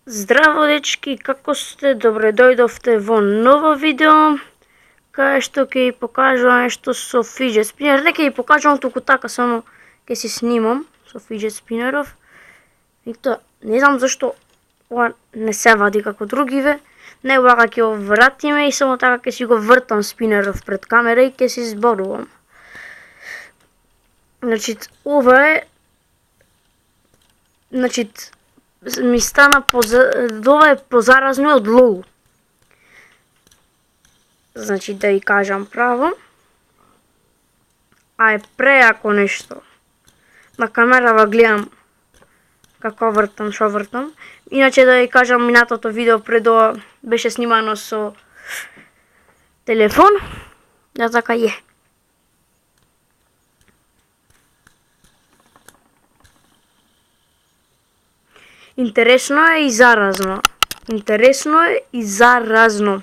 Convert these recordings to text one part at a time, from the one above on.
Здраво, дечки, како сте? Добре дојдовте во ново видео, кај што ќе ви покажувам нешто со фиджет спинер. Не ќе ви покажувам, туку така само ќе си снимам со фиджет спинеров. И тоа, не знам зашто ова не се вади како другиве. Него вака ќе го вратиме и само така ќе си го вртам спинеров пред камера и ќе си зборувам. Значи, ова е... Значи, ми стана ова е позаразно од лол. Значи, да ви кажам право. А е преако нешто. На камерава гледам како вртам, шо вртам. Иначе да ви кажам, минатото видео пред ова беше снимано со телефон. Да, така е. Интересно е и заразно. Интересно е и заразно.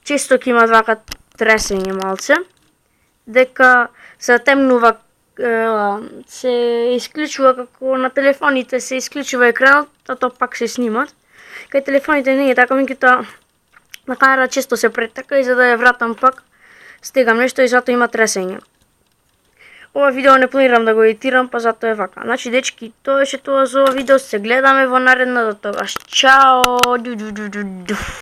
Често ќе имат вака тресење малце, дека се темнува, се исклучува како на телефоните се исклучува екранот, а тоа пак се снимат. Кај телефоните не е така, меѓутоа на камера често се претака и за да ја вратам пак стегам нешто и затоа има тресење. Ова видео не планирам да го едитирам, па затоа е вака. Значи, дечки, тоа беше тоа за ова видео. Се гледаме во наредното тогаш. Чао!